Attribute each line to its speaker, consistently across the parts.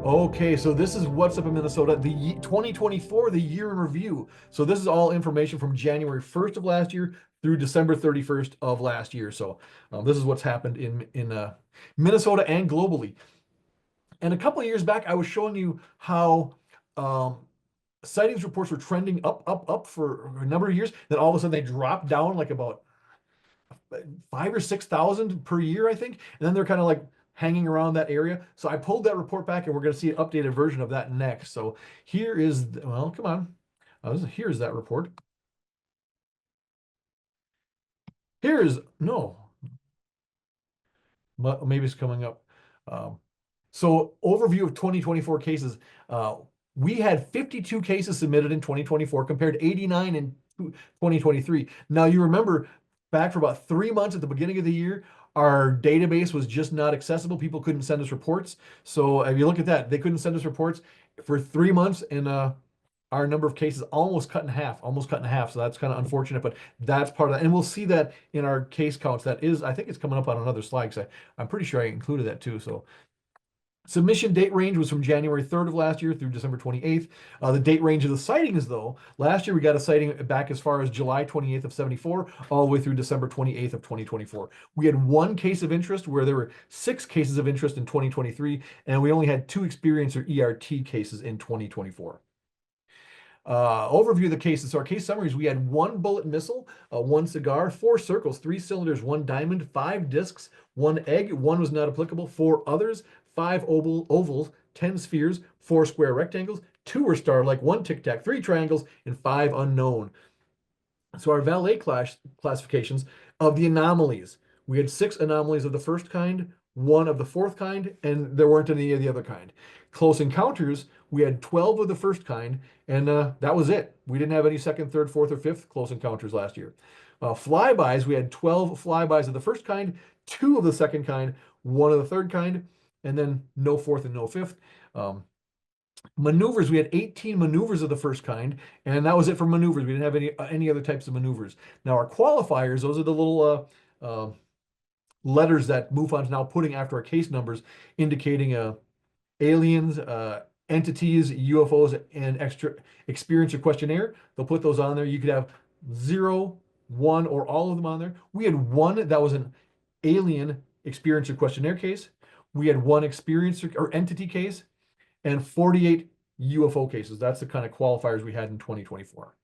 Speaker 1: Okay, so this is what's up in Minnesota, 2024, the year in review. So this is all information from January 1st of last year through December 31st of last year. So this is what's happened in Minnesota and globally. And a couple of years back, I was showing you how um, sightings reports were trending up for a number of years. Then all of a sudden they dropped down like about 5 or 6 thousand per year, I think. And then they're kind of like hanging around that area. So I pulled that report back, and we're going to see an updated version of that next. So here is, well, come on. Here's that report. Here's, no, maybe it's coming up. Um, so overview of 2024 cases. We had 52 cases submitted in 2024 compared to 89 in 2023. Now you remember back for about 3 months at the beginning of the year, our database was just not accessible. People couldn't send us reports. So if you look at that, they couldn't send us reports for 3 months, and our number of cases almost cut in half. So that's kind of unfortunate, but that's part of that. And we'll see that in our case counts. That is, I think it's coming up on another slide, because I'm pretty sure I included that too. So submission date range was from January 3rd of last year through December 28th. The date range of the sightings, though, last year we got a sighting back as far as July 28th of 74, all the way through December 28th of 2024. We had one case of interest, where there were 6 cases of interest in 2023, and we only had 2 experience or ERT cases in 2024. Overview of the cases. So our case summaries: we had 1 bullet missile, 1 cigar, 4 circles, 3 cylinders, 1 diamond, 5 discs, 1 egg, 1 was not applicable, 4 others, 5 ovals, 10 spheres, 4 square rectangles, 2 were star-like, 1 tic-tac, 3 triangles, and 5 unknown. So our valet classifications of the anomalies: we had 6 anomalies of the first kind, 1 of the fourth kind, and there weren't any of the other kind. Close encounters, we had 12 of the first kind, and that was it. We didn't have any second, third, fourth, or fifth close encounters last year. Flybys, we had 12 flybys of the first kind, 2 of the second kind, 1 of the third kind, and then no fourth and no fifth. Maneuvers, we had 18 maneuvers of the first kind, and that was it for maneuvers. We didn't have any other types of maneuvers. Now our qualifiers, those are the little letters that MUFON's now putting after our case numbers, indicating aliens, entities, UFOs, and extra experience or questionnaire. They'll put those on there. You could have 0, 1, or all of them on there. We had 1 that was an alien experience or questionnaire case. We had 1 experience or entity case, and 48 UFO cases. That's the kind of qualifiers we had in 2024.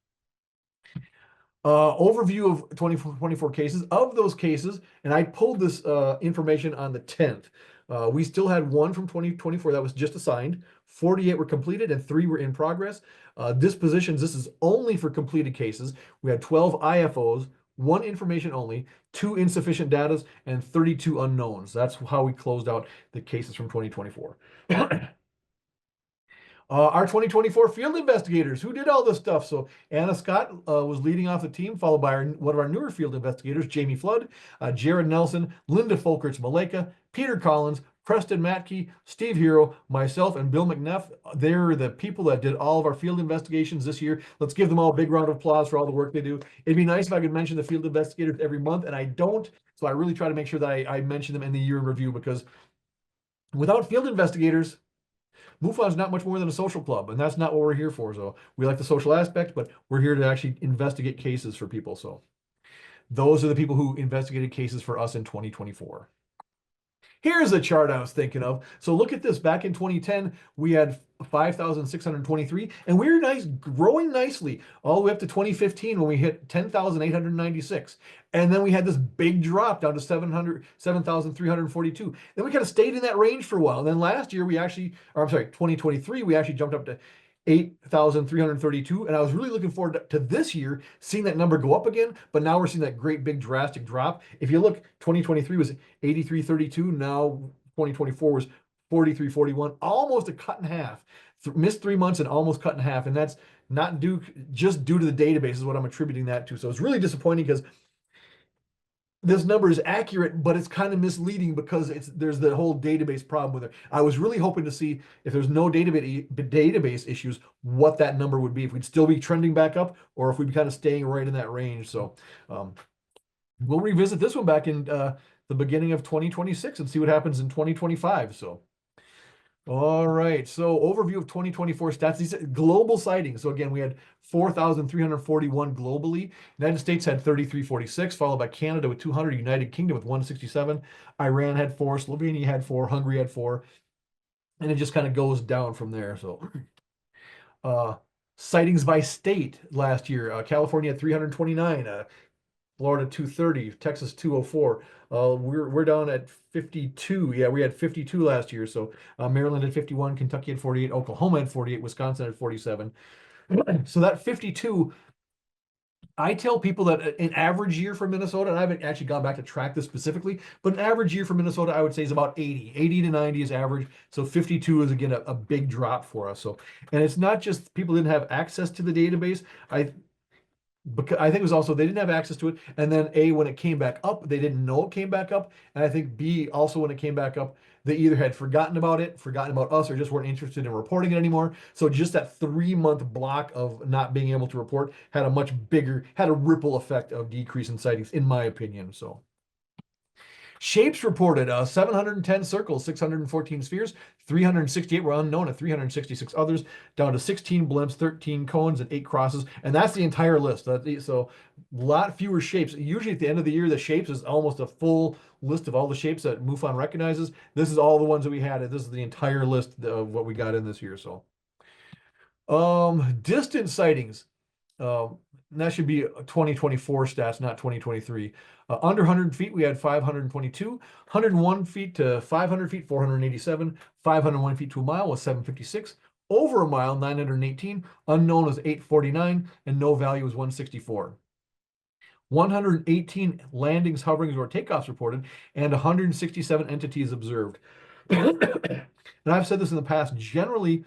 Speaker 1: Overview of 2024 cases. Of those cases, and I pulled this information on the 10th, we still had 1 from 2024 that was just assigned, 48 were completed, and 3 were in progress. Dispositions, this is only for completed cases. We had 12 IFOs, 1 information only, 2 insufficient datas, and 32 unknowns. That's how we closed out the cases from 2024. Our 2024 field investigators, who did all this stuff. So Anna Scott was leading off the team, followed by one of our newer field investigators, Jamie Flood, Jared Nelson, Linda Folkerts Maleka, Peter Collins, Preston Matke, Steve Hero, myself, and Bill McNeff. They're the people that did all of our field investigations this year. Let's give them all a big round of applause for all the work they do. It'd be nice if I could mention the field investigators every month, and I don't. So I really try to make sure that I mention them in the year in review, because without field investigators, MUFON's not much more than a social club, and that's not what we're here for. So we like the social aspect, but we're here to actually investigate cases for people. So those are the people who investigated cases for us in 2024. Here's a chart I was thinking of. So look at this. Back in 2010, we had 5,623, and we were growing nicely all the way up to 2015, when we hit 10,896. And then we had this big drop down to 7,342. Then we kind of stayed in that range for a while. And then last year, 2023, we actually jumped up to 8,332. And I was really looking forward to this year, seeing that number go up again. But now we're seeing that great big drastic drop. If you look, 2023 was 83.32. Now 2024 was 43.41, almost a cut in half. Missed 3 months and almost cut in half. And that's not just due to the database, is what I'm attributing that to. So it's really disappointing, because this number is accurate, but it's kind of misleading, because there's the whole database problem with it. I was really hoping to see, if there's no database issues, what that number would be, if we'd still be trending back up, or if we'd be kind of staying right in that range. So we'll revisit this one back in the beginning of 2026 and see what happens in 2025. So All right. So overview of 2024 stats. These are global sightings. So again, we had 4,341 globally. United States had 3,346, followed by Canada with 200, United Kingdom with 167, Iran had 4, Slovenia had 4, Hungary had 4, and it just kind of goes down from there. So uh sightings by state last year. California had 329, Florida 230, Texas 204. We're down at 52. Yeah, we had 52 last year. So Maryland had 51, Kentucky had 48, Oklahoma had 48, Wisconsin had 47. So that 52, I tell people that an average year for Minnesota, and I haven't actually gone back to track this specifically, but an average year for Minnesota, I would say is about 80. 80 to 90 is average. So 52 is again a big drop for us. So, and it's not just people didn't have access to the database. Because I think it was also they didn't have access to it, and then A, when it came back up, they didn't know it came back up, and I think B, also when it came back up, they either had forgotten about it, forgotten about us, or just weren't interested in reporting it anymore. So just that 3 month block of not being able to report had a much bigger, had a ripple effect of decrease in sightings, in my opinion. So Shapes reported 710 circles, 614 spheres, 368 were unknown, and 366 others, down to 16 blimps, 13 cones, and 8 crosses. And that's the entire list. So a lot fewer shapes. Usually at the end of the year, the shapes is almost a full list of all the shapes that MUFON recognizes. This is all the ones that we had. And this is the entire list of what we got in this year. So distant sightings. Um, that should be 2024 stats, not 2023. Under 100 feet, we had 522. 101 feet to 500 feet, 487. 501 feet to a mile was 756. Over a mile, 918. Unknown was 849, and no value was 164. 118 landings, hoverings, or takeoffs reported, and 167 entities observed. And I've said this in the past. Generally,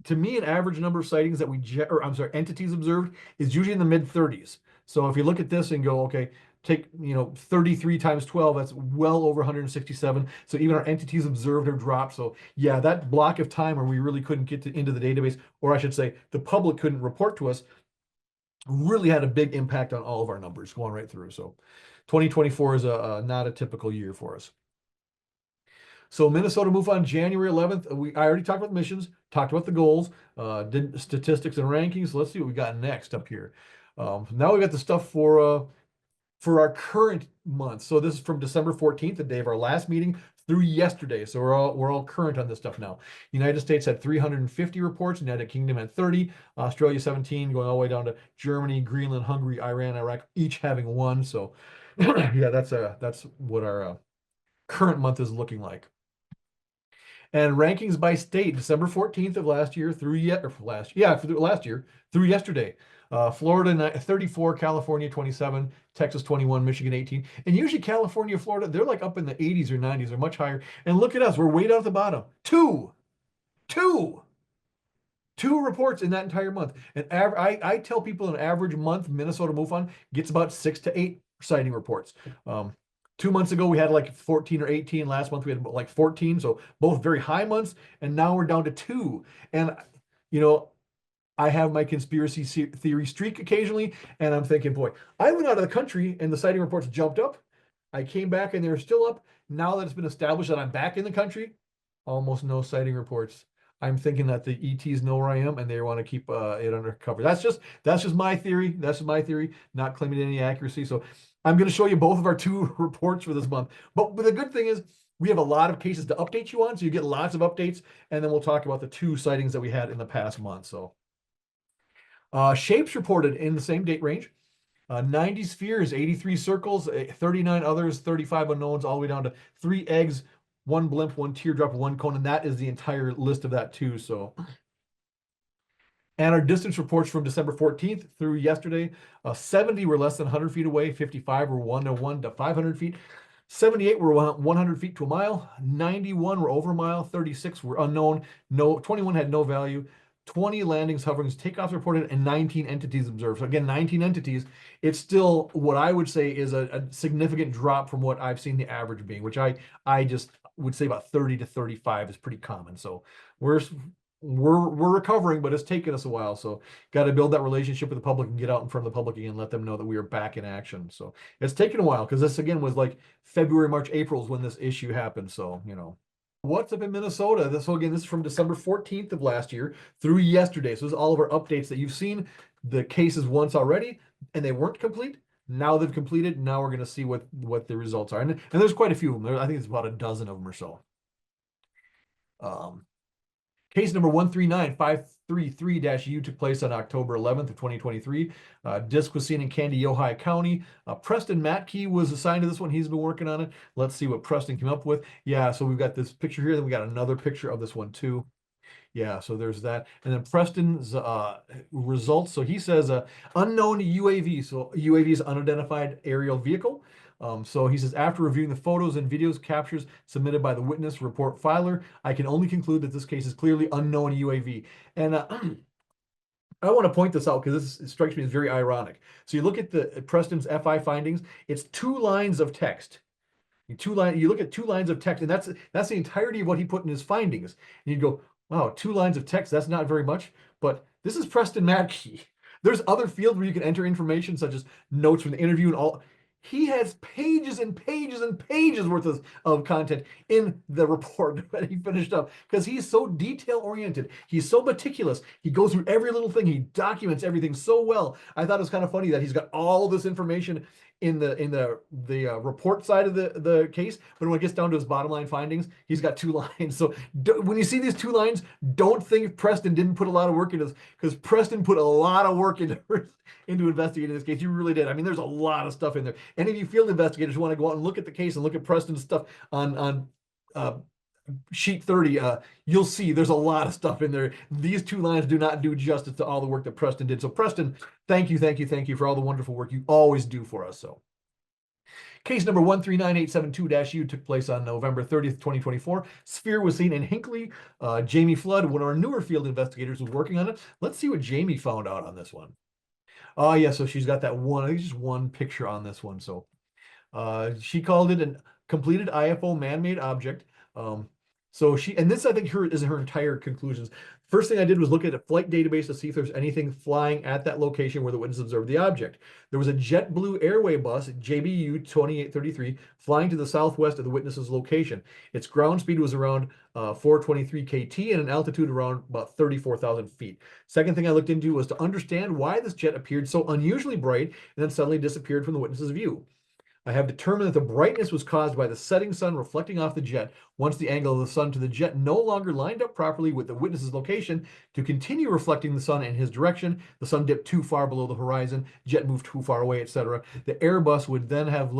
Speaker 1: to me, an average number of sightings that entities observed is usually in the mid 30s. So if you look at this and go, okay, take 33 times 12, that's well over 167. So even our entities observed are dropped. So yeah, that block of time where we really couldn't get into the database, or I should say, the public couldn't report to us, really had a big impact on all of our numbers going right through. So 2024 is not a typical year for us. So Minnesota MUFON January 11th. I already talked about the missions, talked about the goals, did statistics and rankings. Let's see what we got next up here. Now we got the stuff for our current month. So this is from December 14th, the day of our last meeting, through yesterday. So we're all current on this stuff now. United States had 350 reports. United Kingdom had 30. Australia 17, going all the way down to Germany, Greenland, Hungary, Iran, Iraq, each having 1. So yeah, that's what our current month is looking like. And rankings by state, December 14th of last year through last year through yesterday. Florida 34, California 27, Texas 21, Michigan 18. And usually California, Florida, they're like up in the 80s or 90s or much higher. And look at us, we're way down at the bottom. Two reports in that entire month. And I tell people an average month, Minnesota MUFON gets about 6 to 8 sighting reports. 2 months ago, we had like 14 or 18. Last month, we had like 14. So both very high months. And now we're down to 2. And, I have my conspiracy theory streak occasionally. And I'm thinking, boy, I went out of the country and the sighting reports jumped up. I came back and they're still up. Now that it's been established that I'm back in the country, almost no sighting reports. I'm thinking that the ETs know where I am and they want to keep it under cover. That's just my theory. That's my theory, not claiming any accuracy. So I'm going to show you both of our 2 reports for this month. But the good thing is we have a lot of cases to update you on. So you get lots of updates. And then we'll talk about the 2 sightings that we had in the past month. So shapes reported in the same date range. 90 spheres, 83 circles, 39 others, 35 unknowns, all the way down to 3 eggs, 1 blimp, 1 teardrop, 1 cone, and that is the entire list of that too. So, and our distance reports from December 14th through yesterday, 70 were less than 100 feet away, 55 were 1 to 500 feet, 78 were 100 feet to a mile, 91 were over a mile, 36 were unknown, 21 had no value, 20 landings, hoverings, takeoffs reported, and 19 entities observed. So again, 19 entities. It's still what I would say is a significant drop from what I've seen the average being, which I just would say about 30 to 35 is pretty common. So we're recovering, but it's taken us a while. So got to build that relationship with the public and get out in front of the public again, let them know that we are back in action. So it's taken a while because this again was like February, March, April is when this issue happened. So What's up in Minnesota? This is from December 14th of last year through yesterday. So this is all of our updates that you've seen the cases once already, and they weren't complete. Now they've completed. Now we're going to see what the results are. And there's quite a few of them. I think it's about a dozen of them or so. Case number 139533-U took place on October 11th of 2023. Disc was seen in Candy, Ohio County. Preston Matkey was assigned to this one. He's been working on it. Let's see what Preston came up with. Yeah, so we've got this picture here. Then we got another picture of this one too. Yeah, so there's that. And then Preston's results. So he says unknown UAV. So UAV is unidentified aerial vehicle. So he says, after reviewing the photos and videos captures submitted by the witness report filer, I can only conclude that this case is clearly unknown UAV. And I want to point this out because this strikes me as very ironic. So you look at the Preston's FI findings, it's 2 lines of text. You look at 2 lines of text, and that's the entirety of what he put in his findings. And you go, wow, 2 lines of text, that's not very much. But this is Preston Matkey. There's other fields where you can enter information, such as notes from the interview and all. He has pages and pages and pages worth of content in the report that he finished up because he's so detail oriented. He's so meticulous. He goes through every little thing. He documents everything so well. I thought it was kind of funny that he's got all this information in the report side of the case, but when it gets down to his bottom line findings, he's got 2 lines. So when you see these 2 lines, don't think Preston didn't put a lot of work into this, because Preston put a lot of work into investigating this case. You really did. I mean, there's a lot of stuff in there. Any of you field investigators who want to go out and look at the case and look at Preston's stuff on sheet 30, you'll see there's a lot of stuff in there. These 2 lines do not do justice to all the work that Preston did. So Preston, thank you for all the wonderful work you always do for us. So case number 139872-U took place on November 30th, 2024. Sphere was seen in Hinckley. Jamie Flood, one of our newer field investigators, was working on it. Let's see what Jamie found out on this one. Oh yeah, so she's got that one, I think just one picture on this one. So she called it a completed IFO man-made object. So and this I think is her entire conclusions. First thing I did was look at a flight database to see if there's anything flying at that location where the witness observed the object. There was a JetBlue Airway bus, JBU 2833, flying to the southwest of the witness's location. Its ground speed was around 423 KT and an altitude around about 34,000 feet. Second thing I looked into was to understand why this jet appeared so unusually bright and then suddenly disappeared from the witness's view. I have determined that the brightness was caused by the setting sun reflecting off the jet once the angle of the sun to the jet no longer lined up properly with the witness's location. To continue reflecting the sun in his direction, the sun dipped too far below the horizon, jet moved too far away, etc. The Airbus would then have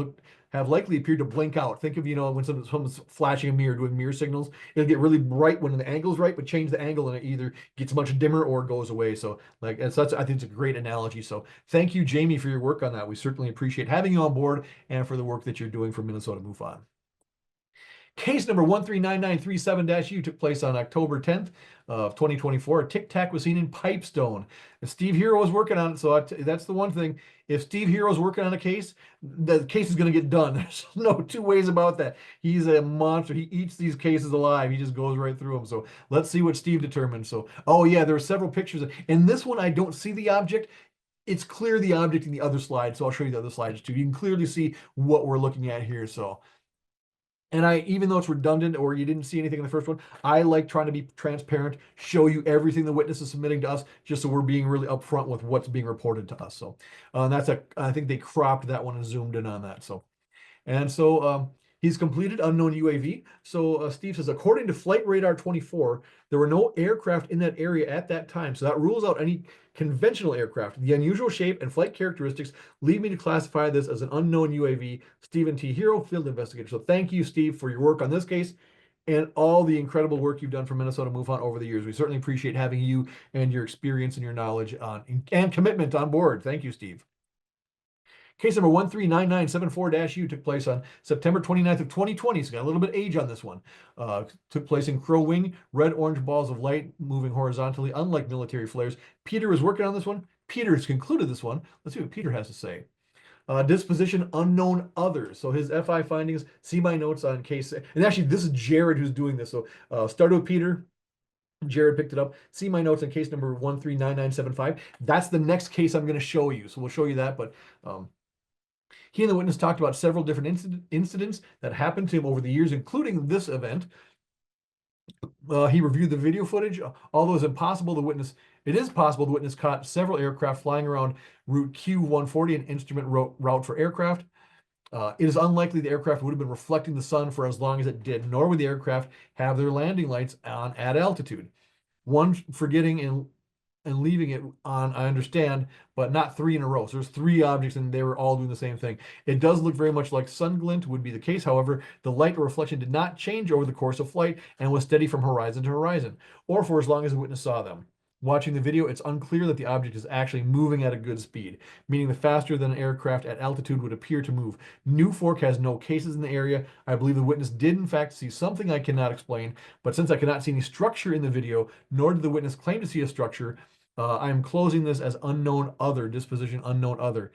Speaker 1: likely appeared to blink out. Think of, when someone's flashing a mirror, doing mirror signals, it'll get really bright when the angle's right, but change the angle and it either gets much dimmer or goes away. So I think it's a great analogy. So thank you, Jamie, for your work on that. We certainly appreciate having you on board and for the work that you're doing for Minnesota MUFON. Case number 139937-U took place on October 10th of 2024. A Tic Tac was seen in Pipestone. And Steve Hero was working on it, so that's the one thing. If Steve Hero's working on a case, the case is going to get done. There's no 2 ways about that. He's a monster. He eats these cases alive. He just goes right through them. So let's see what Steve determined. So, oh yeah, there are several pictures. In this one, I don't see the object. It's clear the object in the other slide, so I'll show you the other slides too. You can clearly see what we're looking at here. So. And even though it's redundant or you didn't see anything in the first one, I like trying to be transparent, show you everything the witness is submitting to us, just so we're being really upfront with what's being reported to us. So I think they cropped that one and zoomed in on that. So he's completed unknown UAV. So Steve says, according to Flight Radar 24, there were no aircraft in that area at that time. So that rules out any conventional aircraft. The unusual shape and flight characteristics lead me to classify this as an unknown UAV. Stephen T. Hero, field investigator. So thank you, Steve, for your work on this case and all the incredible work you've done for Minnesota MUFON over the years. We certainly appreciate having you and your experience and your knowledge and commitment on board. Thank you, Steve. Case number 139974-U took place on September 29th of 2020. So got a little bit of age on this one. Took place in Crow Wing, red-orange balls of light moving horizontally, unlike military flares. Peter was working on this one. Peter has concluded this one. Let's see what Peter has to say. Disposition unknown others. So his FI findings, see my notes on case. And actually, this is Jared who's doing this. So started with Peter. Jared picked it up. See my notes on case number 139975. That's the next case I'm going to show you. So we'll show you that. But he and the witness talked about several different incidents that happened to him over the years, including this event. He reviewed the video footage. Although it is possible the witness caught several aircraft flying around Route Q-140, an instrument route for aircraft. It is unlikely the aircraft would have been reflecting the sun for as long as it did, nor would the aircraft have their landing lights on at altitude. One forgetting and leaving it on, I understand, but not three in a row. So there's three objects and they were all doing the same thing. It does look very much like sun glint would be the case. However, the light or reflection did not change over the course of flight and was steady from horizon to horizon, or for as long as the witness saw them. Watching the video, it's unclear that the object is actually moving at a good speed, meaning the faster than an aircraft at altitude would appear to move. New Fork has no cases in the area. I believe the witness did in fact see something I cannot explain, but since I cannot see any structure in the video, nor did the witness claim to see a structure, I am closing this as unknown other, disposition unknown other.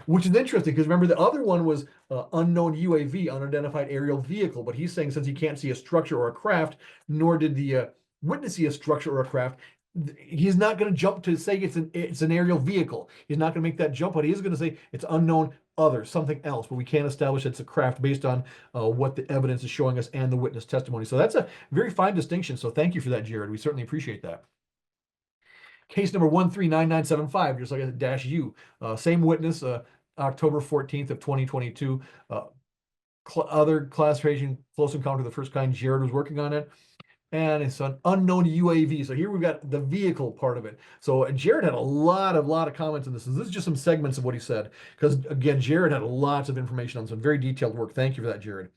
Speaker 1: Which is interesting because remember the other one was unknown UAV, unidentified aerial vehicle, but he's saying since he can't see a structure or a craft, nor did the witness see a structure or a craft, he's not going to jump to say it's an aerial vehicle. He's not going to make that jump, but he is going to say it's unknown other, something else, but we can't establish it's a craft based on what the evidence is showing us and the witness testimony. So that's a very fine distinction. So thank you for that, Jared. We certainly appreciate that. Case number 139975, just like a -U. Same witness, October 14th of 2022. Other classification, close encounter of the first kind. Jared was working on it. And it's an unknown UAV. So here we've got the vehicle part of it. So Jared had a lot of comments on this. And this is just some segments of what he said. Because again, Jared had lots of information on some very detailed work. Thank you for that, Jared.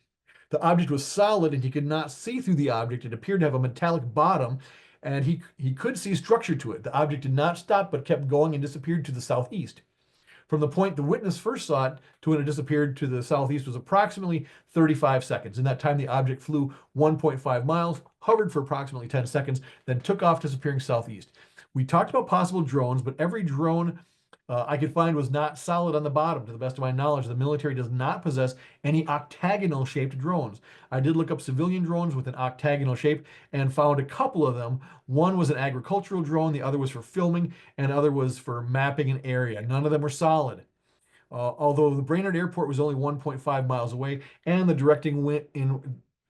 Speaker 1: The object was solid and he could not see through the object. It appeared to have a metallic bottom and he could see structure to it. The object did not stop but kept going and disappeared to the southeast. From the point the witness first saw it to when it disappeared to the southeast was approximately 35 seconds. In that time, the object flew 1.5 miles, hovered for approximately 10 seconds, then took off, disappearing southeast. We talked about possible drones, but every drone I could find was not solid on the bottom. To the best of my knowledge, the military does not possess any octagonal shaped drones. I did look up civilian drones with an octagonal shape and found a couple of them. One was an agricultural drone, the other was for filming, and the other was for mapping an area. None of them were solid. Although the Brainerd Airport was only 1.5 miles away and the directing wind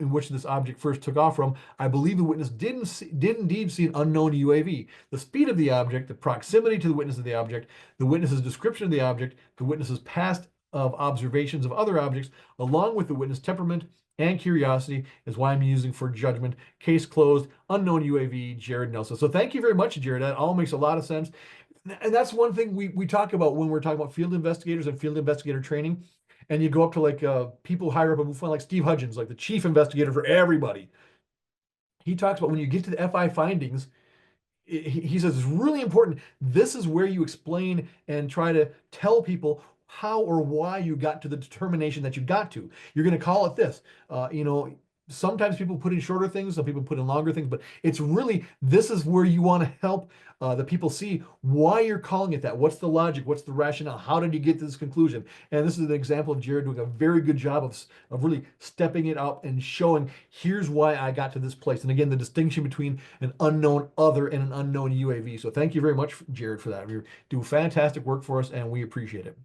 Speaker 1: in which this object first took off from, I believe the witness did indeed see an unknown UAV. The speed of the object, the proximity to the witness of the object, the witness's description of the object, the witness's past of observations of other objects, along with the witness temperament and curiosity is why I'm using for judgment. Case closed, unknown UAV, Jared Nelson. So thank you very much, Jared. That all makes a lot of sense. And that's one thing we talk about when we're talking about field investigators and field investigator training. And you go up to like people higher up in MUFON, like Steve Hudgens, like the chief investigator for everybody. He talks about when you get to the FI findings, he says it's really important. This is where you explain and try to tell people how or why you got to the determination that you got to. You're going to call it this. Sometimes people put in shorter things, some people put in longer things, but it's really, this is where you want to help the people see why you're calling it that. What's the logic? What's the rationale? How did you get to this conclusion? And this is an example of Jared doing a very good job of really stepping it up and showing, here's why I got to this place. And again, the distinction between an unknown other and an unknown UAV. So thank you very much, Jared, for that. You do fantastic work for us and we appreciate it.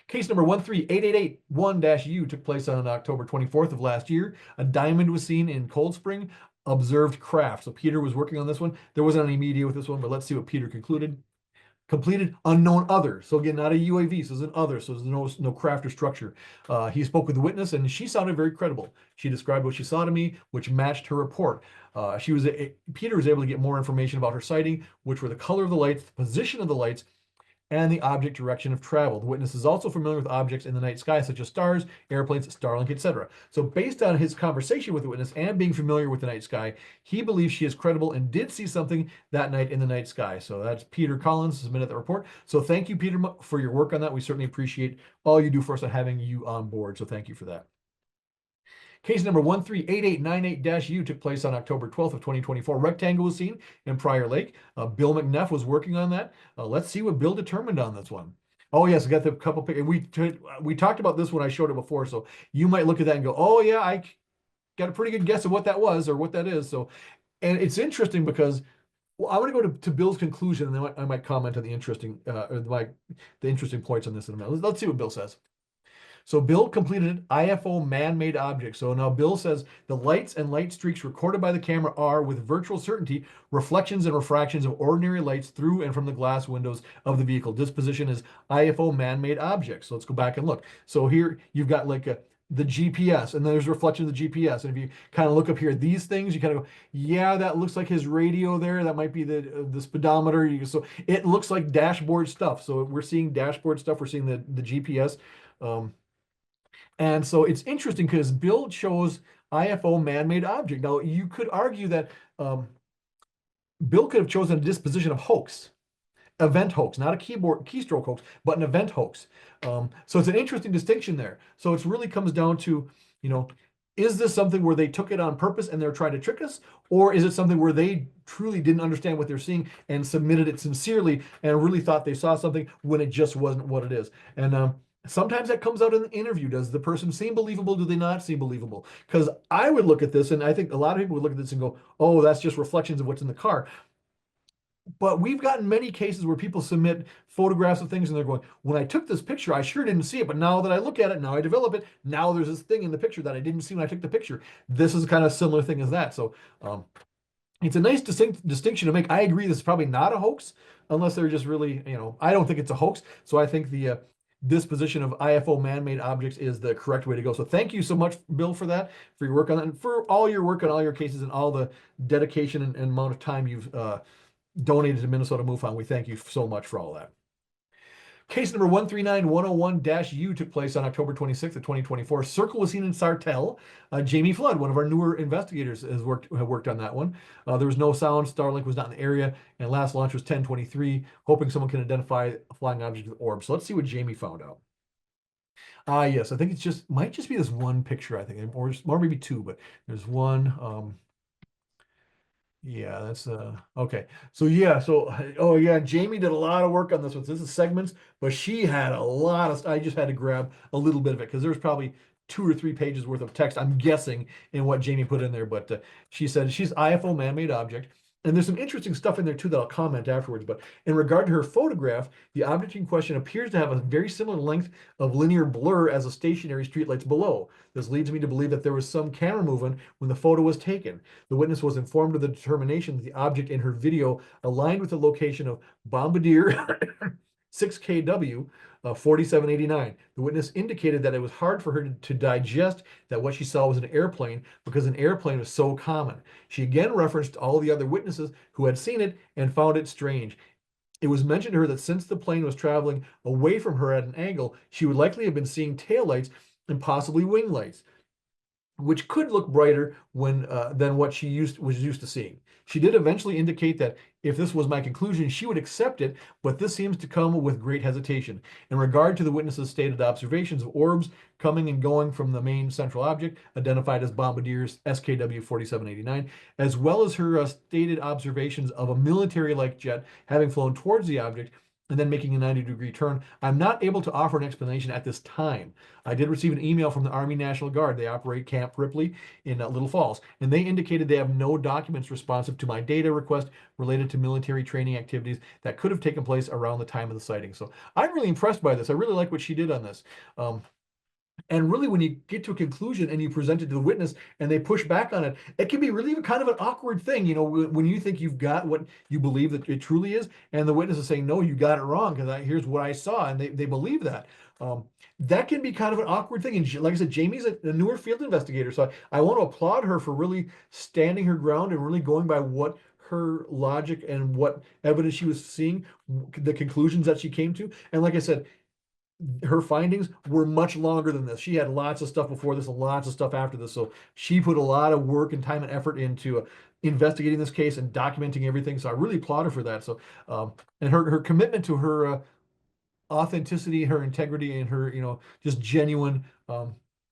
Speaker 1: Case number 138881-U took place on October 24th of last year. A diamond was seen in Cold Spring, observed craft. So Peter was working on this one. There wasn't any media with this one, but let's see what Peter concluded. Completed unknown other. So again, not a UAV, so it's an other. So there's no craft or structure. He spoke with the witness and she sounded very credible. She described what she saw to me, which matched her report. Peter was able to get more information about her sighting, which were the color of the lights, the position of the lights, and the object direction of travel. The witness is also familiar with objects in the night sky, such as stars, airplanes, Starlink, etc. So based on his conversation with the witness and being familiar with the night sky, he believes she is credible and did see something that night in the night sky. So that's Peter Collins submitted the report. So thank you, Peter, for your work on that. We certainly appreciate all you do for us and having you on board. So thank you for that. Case number 138898-U took place on October 12th of 2024. Rectangle was seen in Prior Lake. Bill McNeff was working on that. Let's see what Bill determined on this one. Oh yes, I got the couple. We talked about this when I showed it before, so you might look at that and go, "Oh yeah, I got a pretty good guess of what that was or what that is." So, and it's interesting because I want to go to Bill's conclusion, and then I might comment on the interesting the interesting points on this in a minute. Let's see what Bill says. So Bill completed IFO man-made object. So now Bill says the lights and light streaks recorded by the camera are, with virtual certainty, reflections and refractions of ordinary lights through and from the glass windows of the vehicle. Disposition is IFO man-made objects. So let's go back and look. So here you've got like the GPS, and then there's a reflection of the GPS. And if you kind of look up here, these things, you kind of go, yeah, that looks like his radio there. That might be the speedometer. So it looks like dashboard stuff. So we're seeing dashboard stuff. We're seeing the GPS. Um, and so it's interesting because Bill chose IFO man-made object. Now you could argue that Bill could have chosen a disposition of hoax, event hoax, not a keystroke hoax, but an event hoax. So it's an interesting distinction there. So it really comes down to, is this something where they took it on purpose and they're trying to trick us, or is it something where they truly didn't understand what they're seeing and submitted it sincerely and really thought they saw something when it just wasn't what it is? And sometimes that comes out in the interview. Does the person seem believable? Do they not seem believable? Because I would look at this, and I think a lot of people would look at this and go, oh, that's just reflections of what's in the car. But we've gotten many cases where people submit photographs of things and they're going, when I took this picture, I sure didn't see it. But now that I look at it, now I develop it. Now there's this thing in the picture that I didn't see when I took the picture. This is kind of a similar thing as that. So it's a nice distinction to make. I agree this is probably not a hoax unless they're just really, I don't think it's a hoax. So I think the disposition of IFO man-made objects is the correct way to go. So thank you so much, Bill, for that, for your work on that, and for all your work on all your cases and all the dedication and amount of time you've donated to Minnesota MUFON. We thank you so much for all that. Case number 139101-U took place on October 26th of 2024. Circle was seen in Sartell. Jamie Flood, one of our newer investigators, have worked on that one. There was no sound. Starlink was not in the area, and last launch was 10:23. Hoping someone can identify a flying object with orb. So let's see what Jamie found out. Yes, I think might just be this one picture, I think, or maybe two, but there's one. Yeah, that's okay. So yeah, oh yeah, Jamie did a lot of work on this one. So this is segments, but she had a lot of. I just had to grab a little bit of it because there's probably 2 or 3 pages worth of text, I'm guessing, in what Jamie put in there. But she said she's IFO man-made object. And there's some interesting stuff in there too that I'll comment afterwards. But in regard to her photograph, the object in question appears to have a very similar length of linear blur as the stationary streetlights below. This leads me to believe that there was some camera movement when the photo was taken. The witness was informed of the determination that the object in her video aligned with the location of Bombardier 6KW 4789. The witness indicated that it was hard for her to digest that what she saw was an airplane because an airplane was so common. She again referenced all the other witnesses who had seen it and found it strange. It was mentioned to her that since the plane was traveling away from her at an angle, she would likely have been seeing taillights and possibly wing lights, which could look brighter than what she was used to seeing. She did eventually indicate that if this was my conclusion, she would accept it, but this seems to come with great hesitation. In regard to the witness's stated observations of orbs coming and going from the main central object, identified as Bombardier's SKW 4789, as well as her stated observations of a military-like jet having flown towards the object and then making a 90-degree turn, I'm not able to offer an explanation at this time. I did receive an email from the Army National Guard. They operate Camp Ripley in Little Falls, and they indicated they have no documents responsive to my data request related to military training activities that could have taken place around the time of the sighting. So I'm really impressed by this. I really like what she did on this. And really, when you get to a conclusion and you present it to the witness and they push back on it, it can be really kind of an awkward thing, when you think you've got what you believe that it truly is, and the witness is saying, no, you got it wrong because here's what I saw, and they believe that. That can be kind of an awkward thing. And like I said, Jamie's a newer field investigator, so I want to applaud her for really standing her ground and really going by what her logic and what evidence she was seeing, the conclusions that she came to. And like I said, her findings were much longer than this. She had lots of stuff before this and lots of stuff after this. So she put a lot of work and time and effort into investigating this case and documenting everything. So I really applaud her for that. So, and her commitment to her authenticity, her integrity, and her, just genuine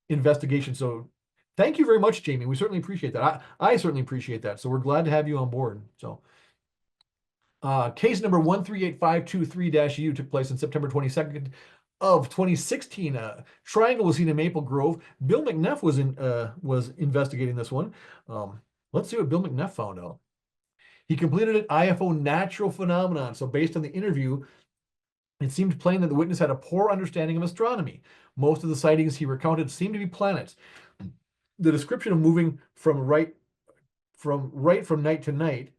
Speaker 1: investigation. So thank you very much, Jamie. We certainly appreciate that. I certainly appreciate that. So we're glad to have you on board. So case number 138523-U took place on September 22nd of 2016. Triangle was seen in Maple Grove. Bill McNeff was investigating this one. Let's see what Bill McNeff found out. He completed an IFO natural phenomenon. So based on the interview, It seemed plain that the witness had a poor understanding of astronomy. Most of the sightings he recounted seemed to be planets. The description of moving from night to night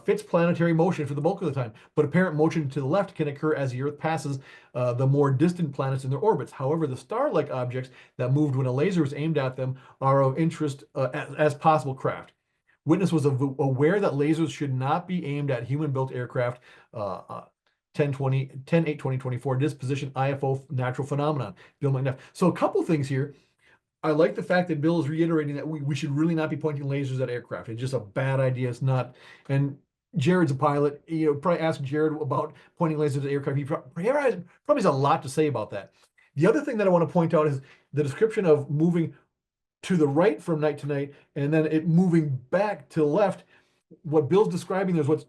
Speaker 1: fits planetary motion for the bulk of the time, but apparent motion to the left can occur as the Earth passes the more distant planets in their orbits. However, the star-like objects that moved when a laser was aimed at them are of interest as possible craft. Witness was aware that lasers should not be aimed at human-built aircraft. 10/8/2024 disposition IFO natural phenomenon. Bill McNeff. So a couple things here. I like the fact that Bill is reiterating that we should really not be pointing lasers at aircraft. It's just a bad idea. It's not. And Jared's a pilot. Probably ask Jared about pointing lasers at aircraft. He probably has a lot to say about that. The other thing that I want to point out is the description of moving to the right from night to night, and then it moving back to the left. What Bill's describing is what's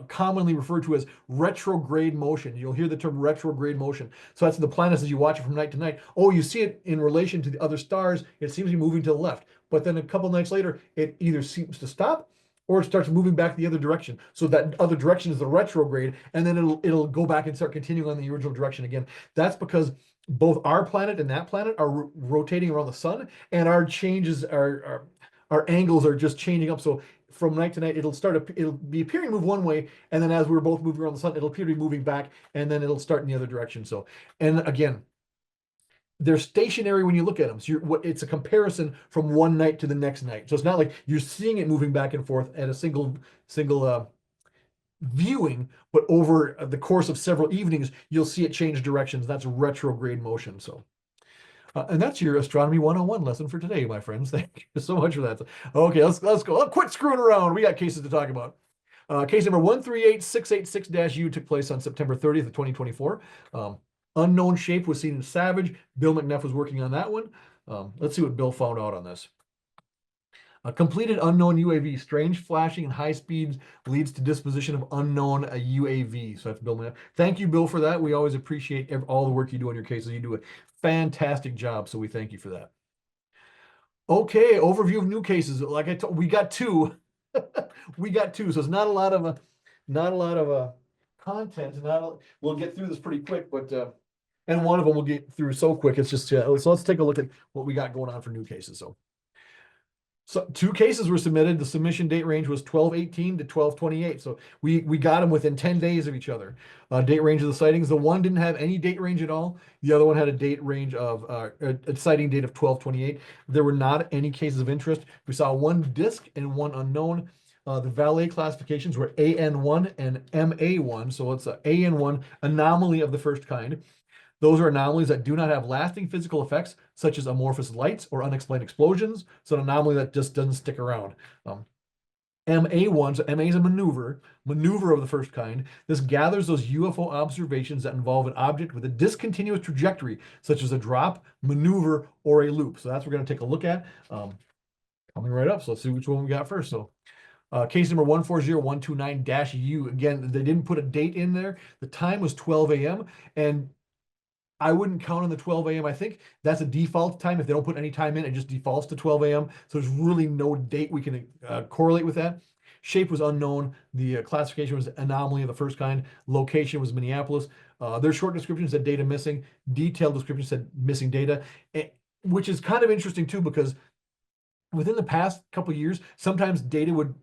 Speaker 1: commonly referred to as retrograde motion. You'll hear the term retrograde motion. So that's the planets as you watch it from night to night. Oh, you see it in relation to the other stars. It seems to be moving to the left. But then a couple nights later, it either seems to stop or it starts moving back the other direction. So that other direction is the retrograde, and then it'll go back and start continuing on the original direction again. That's because both our planet and that planet are rotating around the sun, and our changes our angles are just changing up. So from night to night, it'll be appearing to move one way, and then as we're both moving around the sun, it'll appear to be moving back, and then it'll start in the other direction. So, and again, they're stationary when you look at them. So it's a comparison from one night to the next night. So it's not like you're seeing it moving back and forth at a single viewing, but over the course of several evenings, you'll see it change directions. That's retrograde motion. So. And that's your Astronomy 101 lesson for today, my friends. Thank you so much for that. Okay, let's go. Quit screwing around. We got cases to talk about. Case number 138686-U took place on September 30th of 2024. Unknown shape was seen in Savage. Bill McNeff was working on that one. Let's see what Bill found out on this. A completed unknown UAV. Strange flashing and high speeds leads to disposition of unknown UAV. So that's Bill McNeff. Thank you, Bill, for that. We always appreciate all the work you do on your cases. You do a fantastic job, so we thank you for that. Okay, overview of new cases. Like I told, we got two. We got two, so it's not a lot of content. We'll get through this pretty quick, but and one of them we'll get through so quick. It's just so let's take a look at what we got going on for new cases. So two cases were submitted. The submission date range was 12/18 to 12/28. So we got them within 10 days of each other. Date range of the sightings. The one didn't have any date range at all. The other one had a date range of a sighting date of 12/28. There were not any cases of interest. We saw one disc and one unknown. The valet classifications were AN1 and MA1. So it's an AN1 anomaly of the first kind. Those are anomalies that do not have lasting physical effects, such as amorphous lights or unexplained explosions. So an anomaly that just doesn't stick around. MA1, so MA is a maneuver of the first kind. This gathers those UFO observations that involve an object with a discontinuous trajectory, such as a drop, maneuver, or a loop. So that's what we're going to take a look at. Coming right up. So let's see which one we got first. So case number 140129-U. Again, they didn't put a date in there. The time was 12 a.m. and I wouldn't count on the 12 a.m. I think that's a default time. If they don't put any time in, it just defaults to 12 a.m. So there's really no date we can correlate with that. Shape was unknown. The classification was anomaly of the first kind. Location was Minneapolis. Their short description said data missing. Detailed description said missing data, which is kind of interesting too, because within the past couple of years, sometimes data would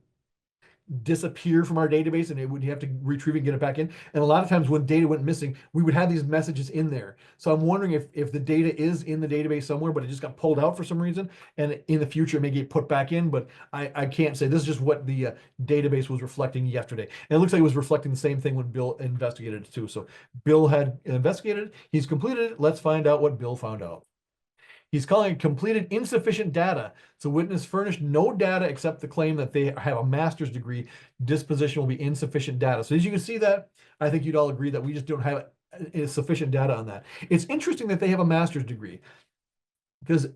Speaker 1: disappear from our database and you have to retrieve it and get it back in. And a lot of times when data went missing, we would have these messages in there. So I'm wondering if the data is in the database somewhere, but it just got pulled out for some reason. And in the future, it may get put back in, but I can't say. This is just what the database was reflecting yesterday. And it looks like it was reflecting the same thing when Bill investigated it too. So Bill had investigated it. He's completed it. Let's find out what Bill found out. He's calling it completed insufficient data. So witness furnished no data except the claim that they have a master's degree. Disposition will be insufficient data. So as you can see that, I think you'd all agree that we just don't have sufficient data on that. It's interesting that they have a master's degree, because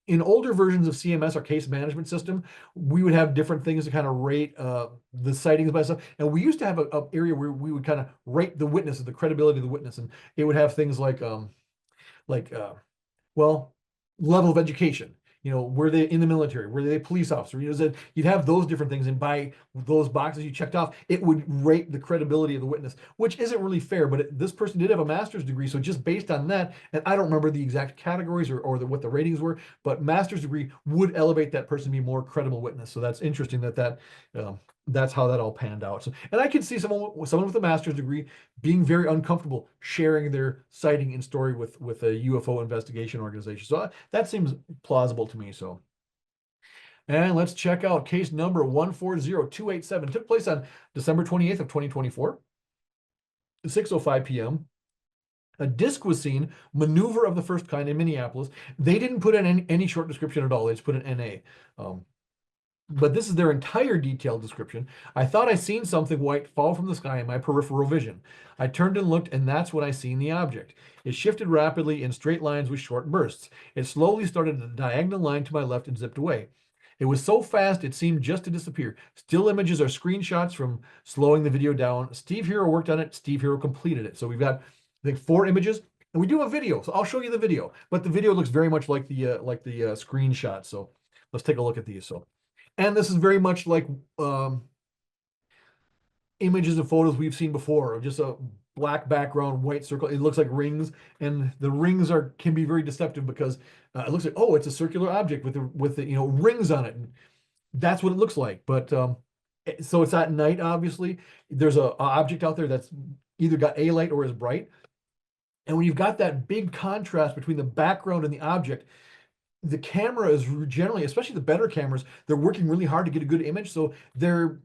Speaker 1: in older versions of CMS, our case management system, we would have different things to kind of rate the sightings by stuff. And we used to have a area where we would kind of rate the witnesses, the credibility of the witness. And it would have things like level of education. were they in the military? Were they a police officer? So you'd have those different things, and by those boxes you checked off, it would rate the credibility of the witness, which isn't really fair. But this person did have a master's degree, so just based on that, and I don't remember the exact categories or what the ratings were, but master's degree would elevate that person to be a more credible witness. So that's interesting that's how that all panned out. So, and I could see someone with a master's degree being very uncomfortable sharing their sighting and story with a UFO investigation organization. So that seems plausible to me. So, and let's check out case number 140287. Took place on December 28th of 2024, 6:05 p.m. A disc was seen, maneuver of the first kind in Minneapolis. They didn't put in any short description at all. They just put an NA. But this is their entire detailed description. I thought I seen something white fall from the sky in my peripheral vision. I turned and looked, and that's when I seen the object. It shifted rapidly in straight lines with short bursts. It slowly started a diagonal line to my left and zipped away. It was so fast it seemed just to disappear. Still images are screenshots from slowing the video down. Steve Hero worked on it. Steve Hero completed it. So we've got, I think, 4 images, and we do have video. So I'll show you the video. But the video looks very much like the screenshot. So let's take a look at these. And this is very much like images and photos we've seen before of just a black background, white circle. It looks like rings, and the rings can be very deceptive because it looks like, oh, it's a circular object with the rings on it. And that's what it looks like. But so it's at night, obviously. There's a object out there that's either got a light or is bright. And when you've got that big contrast between the background and the object, the camera is generally, especially the better cameras, they're working really hard to get a good image. So they're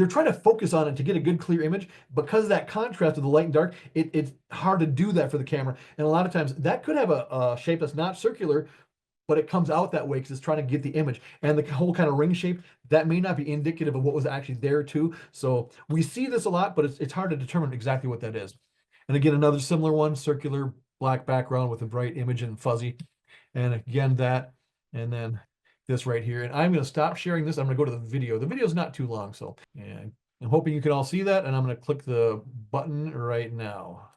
Speaker 1: trying to focus on it to get a good, clear image. Because of that contrast of the light and dark, it's hard to do that for the camera. And a lot of times that could have a shape that's not circular, but it comes out that way because it's trying to get the image. And the whole kind of ring shape, that may not be indicative of what was actually there too. So we see this a lot, but it's hard to determine exactly what that is. And again, another similar one, circular black background with a bright image and fuzzy. And again, that, and then this right here. And I'm going to stop sharing this. I'm going to go to the video. The video is not too long, so and I'm hoping you can all see that. And I'm going to click the button right now.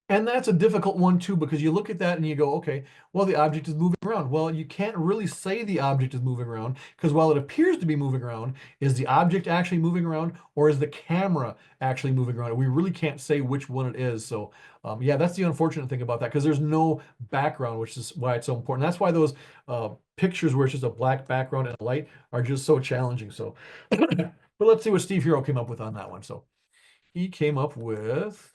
Speaker 1: And that's a difficult one too, because you look at that and you go, okay, well, the object is moving around. Well, you can't really say the object is moving around, because while it appears to be moving around, is the object actually moving around, or is the camera actually moving around? We really can't say which one it is. So yeah, that's the unfortunate thing about that, because there's no background, which is why it's so important. That's why those pictures where it's just a black background and a light are just so challenging. So, but let's see what Steve Hero came up with on that one. So he came up with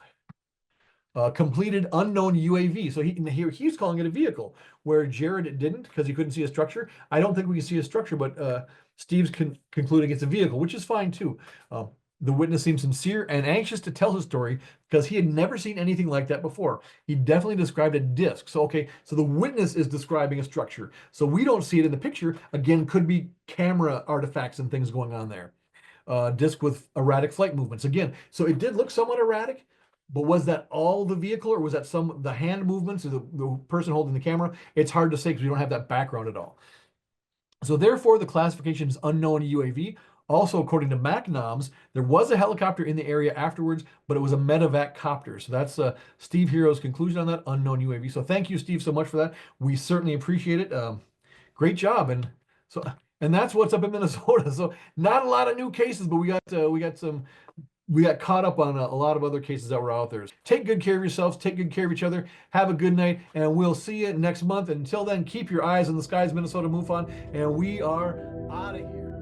Speaker 1: completed unknown UAV. So he's calling it a vehicle, where Jared didn't, because he couldn't see a structure. I don't think we can see a structure, but Steve's concluding it's a vehicle, which is fine too. The witness seemed sincere and anxious to tell his story because he had never seen anything like that before. He definitely described a disc. So, okay, so the witness is describing a structure. So we don't see it in the picture. Again, could be camera artifacts and things going on there. Disc with erratic flight movements. Again, so it did look somewhat erratic, but was that all the vehicle, or was that the hand movements of the person holding the camera? It's hard to say because we don't have that background at all. So therefore, the classification is unknown UAV. Also, according to MacNoms, there was a helicopter in the area afterwards, but it was a medevac copter. So that's Steve Hero's conclusion on that unknown UAV. So thank you, Steve, so much for that. We certainly appreciate it. Great job. And that's what's up in Minnesota. So not a lot of new cases, but we got caught up on a lot of other cases that were out there. Take good care of yourselves. Take good care of each other. Have a good night, and we'll see you next month. Until then, keep your eyes on the skies, Minnesota MUFON, and we are out of here.